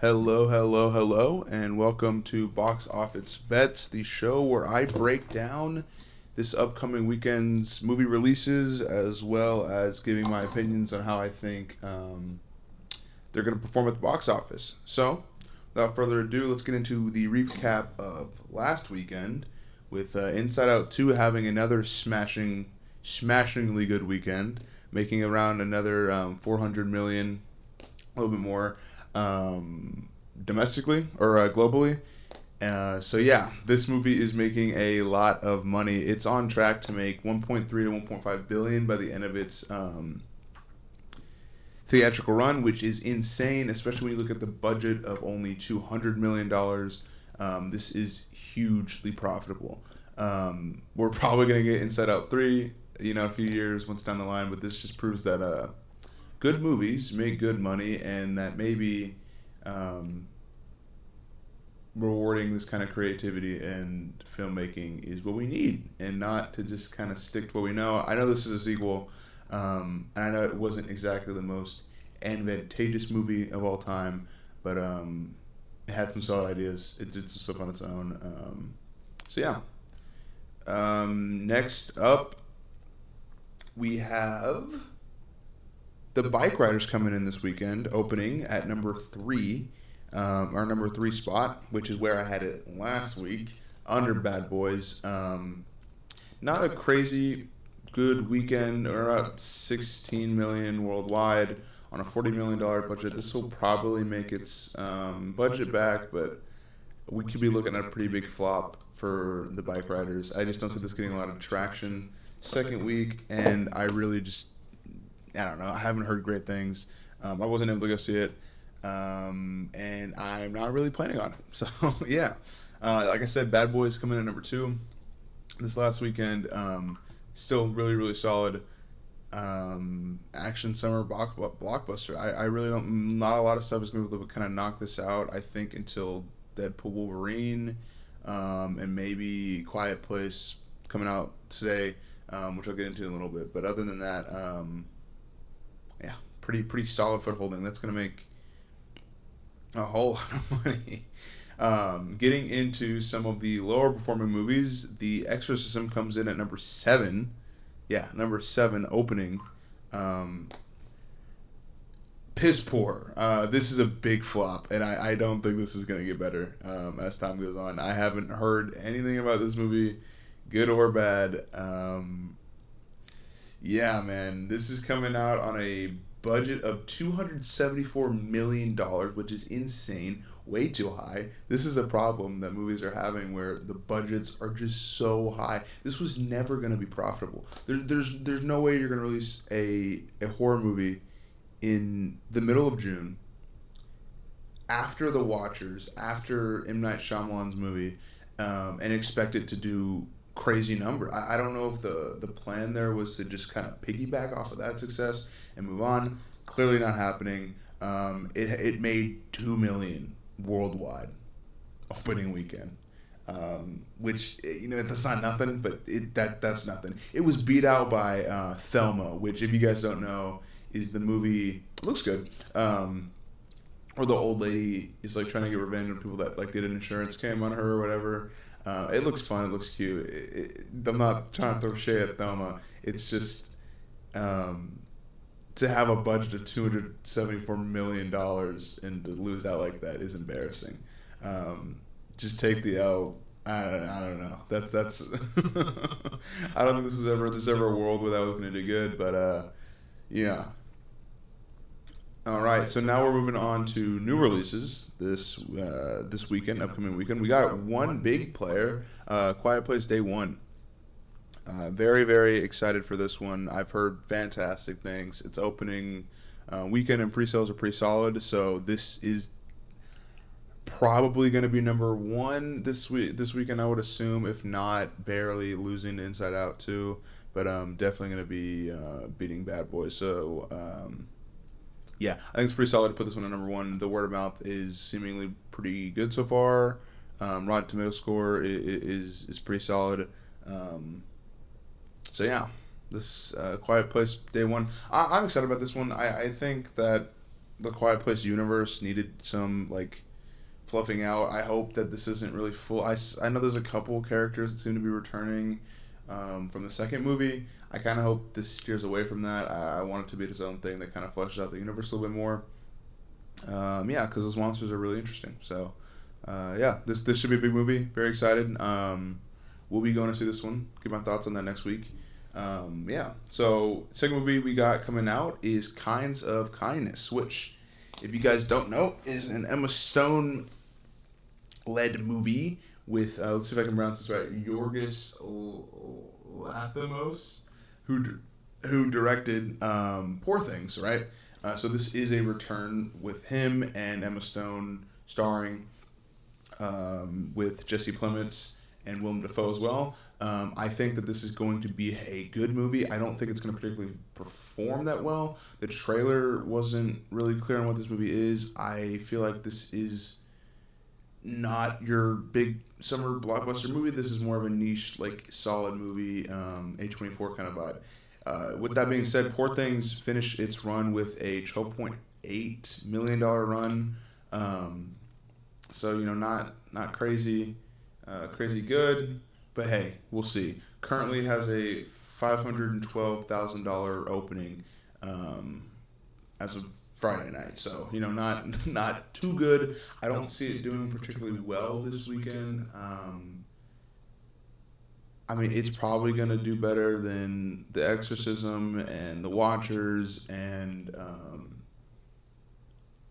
Hello, hello, hello, and welcome to Box Office Bets, the show where I break down this upcoming weekend's movie releases as well as giving my opinions on how I think they're going to perform at the box office. So, without further ado, let's get into the recap of last weekend with Inside Out 2 having another smashingly good weekend, making around another 400 million, a little bit more domestically or globally. So yeah, this movie is making a lot of money. It's on track to make 1.3 to 1.5 billion by the end of its theatrical run, which is insane, especially when you look at the budget of only $200 million. This is hugely profitable. We're probably gonna get Inside Out 3, a few years once down the line, but this just proves that good movies make good money, and that maybe um, rewarding this kind of creativity and filmmaking is what we need, and not to just kind of stick to what we know. I know this is a sequel, and I know it wasn't exactly the most advantageous movie of all time, but it had some solid ideas. It did some stuff on its own. So yeah. Next up, we have the Bike Riders coming in this weekend, opening at number three, our number three spot, which is where I had it last week, under Bad Boys. Not a crazy good weekend, or about 16 million worldwide on a $40 million budget. This will probably make its budget back, but we could be looking at a pretty big flop for the Bike Riders. I just don't see this getting a lot of traction second week, and I don't know. I haven't heard great things. I wasn't able to go see it, and I'm not really planning on it. So yeah, like I said, Bad Boys coming in at number two this last weekend. Still really really solid action summer blockbuster. I really don't. Not a lot of stuff is going to kind of knock this out. I think until Deadpool Wolverine, and maybe Quiet Place coming out today, which I'll get into in a little bit. But other than that, yeah, pretty solid footholding. That's gonna make a whole lot of money. Getting into some of the lower performing movies, The Exorcism comes in at number seven. Yeah, number seven opening. Um, Piss poor. This is a big flop, and I don't think this is gonna get better as time goes on. I haven't heard anything about this movie, good or bad. Yeah, man, this is coming out on a budget of $274 million, which is insane, way too high. This is a problem that movies are having where the budgets are just so high. This was never going to be profitable. There's no way you're going to release a horror movie in the middle of June after The Watchers, after M. Night Shyamalan's movie, and expect it to do crazy number. I don't know if the plan there was to just kind of piggyback off of that success and move on. Clearly not happening. It made 2 million worldwide opening weekend, which that's not nothing, but that's nothing. It was beat out by Thelma, which, if you guys don't know, is the movie. Looks good. Where the old lady is like trying to get revenge on people that like did an insurance scam on her or whatever. It looks fun. It looks cute. I'm not trying to throw shade at Thelma. It's just to have a budget of $274 million and to lose out like that is embarrassing. Just take the L. I don't know. That's I don't think there's ever a world where that was going to do good. But yeah. All right, so now we're moving on to new releases this weekend, upcoming weekend. We got one big player, Quiet Place Day One. Very very excited for this one. I've heard fantastic things. It's opening weekend, and pre-sales are pretty solid. So this is probably going to be number one this weekend, I would assume, if not barely losing to Inside Out 2, but definitely going to be beating Bad Boys. So. Yeah, I think it's pretty solid to put this one at number one. The word of mouth is seemingly pretty good so far. Rotten Tomato score is pretty solid. So yeah, this Quiet Place Day One. I'm excited about this one. I think that the Quiet Place universe needed some like fluffing out. I hope that this isn't really full. I know there's a couple characters that seem to be returning from the second movie. I kind of hope this steers away from that. I want it to be its own thing that kind of fleshes out the universe a little bit more. Yeah, because those monsters are really interesting. So, yeah, this should be a big movie. Very excited. We'll be going to see this one. Give my thoughts on that next week. Yeah. So, second movie we got coming out is Kinds of Kindness, which, if you guys don't know, is an Emma Stone led movie with let's see if I can pronounce this right, Yorgos Lanthimos, who directed Poor Things, right? So this is a return with him and Emma Stone starring, with Jesse Plemons and Willem Dafoe as well. I think that this is going to be a good movie. I don't think it's going to particularly perform that well. The trailer wasn't really clear on what this movie is. I feel like this is not your big summer blockbuster movie. This is more of a niche, like solid movie, A24 kind of vibe. With that being said, Poor Things finished its run with a $12.8 million run. So not crazy, crazy good, but hey, we'll see. Currently has a $512,000 opening as of Friday night, so not too good. I don't see it doing particularly well this weekend. I mean, it's probably going to do better than The Exorcism and The Watchers and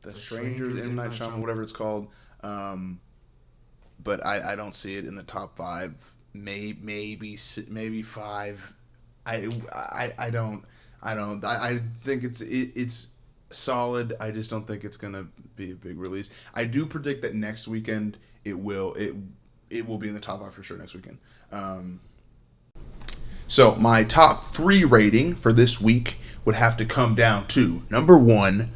The Strangers, M. Night Shyamalan, whatever it's called. But I don't see it in the top five. Maybe five. I don't. I think it's solid. I just don't think it's gonna be a big release. I do predict that next weekend it will be in the top five for sure next weekend. So my top 3 rating for this week would have to come down to number 1.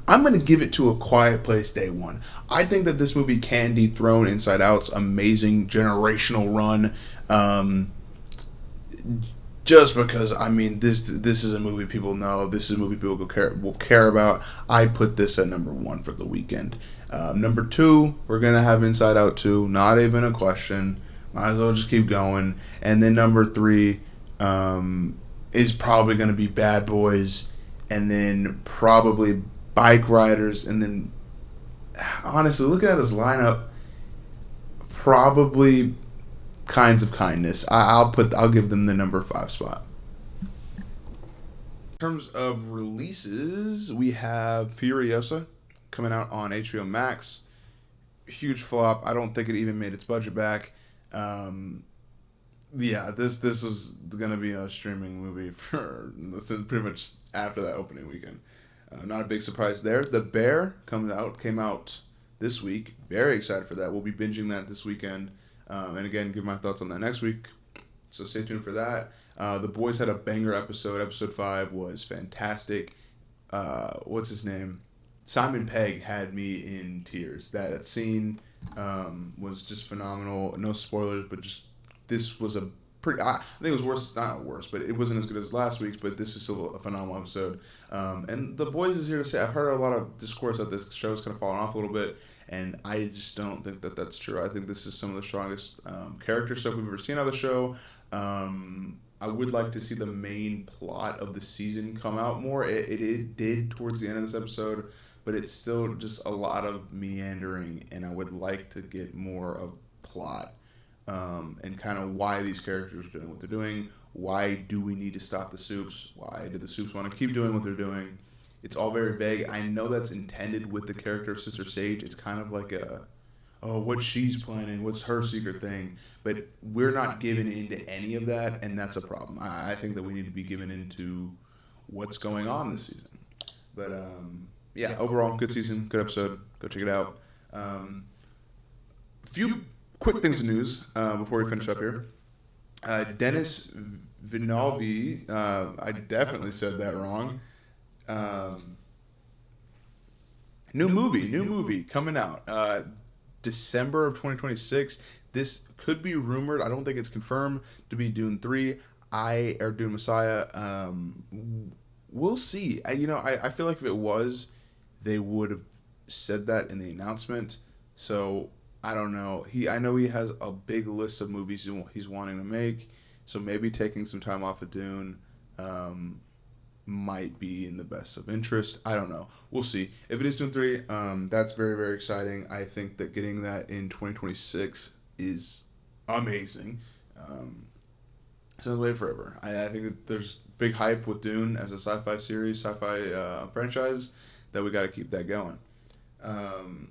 I'm going to give it to A Quiet Place Day 1. I think that this movie can dethrone Inside Out's amazing generational run. Just because, I mean, this is a movie people know. This is a movie people will care about. I put this at number 1 for the weekend. Number 2, we're going to have Inside Out 2. Not even a question. Might as well just keep going. And then number 3 is probably going to be Bad Boys. And then probably Bike Riders. And then, honestly, looking at this lineup, probably Kinds of Kindness. I'll give them the number 5 spot. In terms of releases, we have Furiosa coming out on HBO Max. Huge flop. I don't think it even made its budget back. Yeah, this was gonna be a streaming movie for pretty much after that opening weekend. Not a big surprise there. The Bear came out this week. Very excited for that. We'll be binging that this weekend. And again, give my thoughts on that next week. So stay tuned for that. The Boys had a banger episode. Episode 5 was fantastic. What's his name? Simon Pegg had me in tears. That scene was just phenomenal. No spoilers, but just this was a pretty. I think it was worse. Not worse, but it wasn't as good as last week's. But this is still a phenomenal episode. And The Boys is here to say. I've heard a lot of discourse that this show is kind of falling off a little bit. And I just don't think that that's true. I think this is some of the strongest character stuff we've ever seen on the show. I would like to see the main plot of the season come out more. It did towards the end of this episode, but it's still just a lot of meandering, and I would like to get more of plot and kind of why these characters are doing what they're doing. Why do we need to stop the Soups? Why do the Soups want to keep doing what they're doing? It's all very vague. I know that's intended with the character of Sister Sage. It's kind of like what she's planning, what's her secret thing. But we're not given into any of that, and that's a problem. I think that we need to be given into what's going on this season. But, yeah, overall, good season, good episode. Go check it out. A few quick things of news before we finish up here. Dennis Villeneuve, I definitely said that wrong. New movie coming out December of 2026. This could be rumored. I don't think it's confirmed to be Dune 3 or Dune Messiah. We'll see. I feel like if it was, they would have said that in the announcement. So I don't know. I know he has a big list of movies he's wanting to make. So maybe taking some time off of Dune might be in the best of interest. I don't know. We'll see. If it is Dune 3, that's very, very exciting. I think that getting that in 2026 is amazing. Um, so wait forever. I think that there's big hype with Dune as a sci-fi series, sci-fi franchise, that we got to keep that going. Um,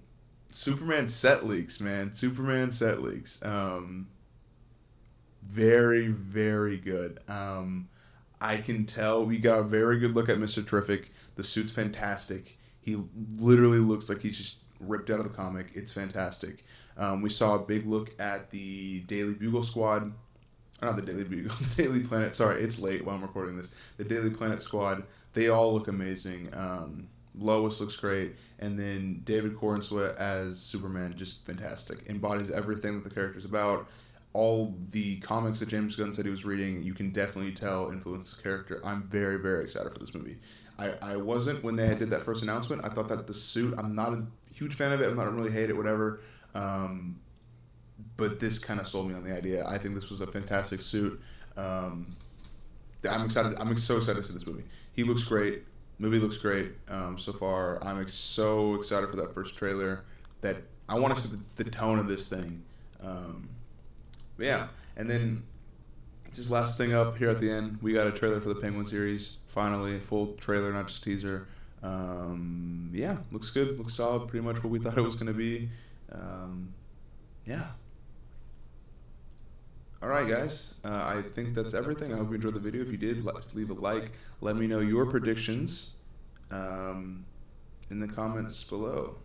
Superman set leaks, man. Superman set leaks. Very, very good. I can tell we got a very good look at Mr. Terrific. The suit's fantastic. He literally looks like he's just ripped out of the comic. It's fantastic. We saw a big look at the Daily Bugle squad. Not the Daily Bugle, the Daily Planet. Sorry, it's late while I'm recording this. The Daily Planet squad. They all look amazing. Lois looks great, and then David Corenswet as Superman, just fantastic. Embodies everything that the character's about. All the comics that James Gunn said he was reading, you can definitely tell influenced his character. I'm very, very excited for this movie. I wasn't when they did that first announcement. I thought that the suit, I'm not a huge fan of it. I'm not really hate it, whatever. But this kind of sold me on the idea. I think this was a fantastic suit. I'm excited. I'm so excited to see this movie. He looks great. Movie looks great so far. I'm so excited for that first trailer. That I want to see the tone of this thing. But yeah, and then just last thing up here at the end, we got a trailer for the Penguin series. Finally, full trailer, not just teaser. Yeah, looks good. Looks solid. Pretty much what we thought it was going to be. Yeah. All right, guys. I think that's everything. I hope you enjoyed the video. If you did, leave a like. Let me know your predictions in the comments below.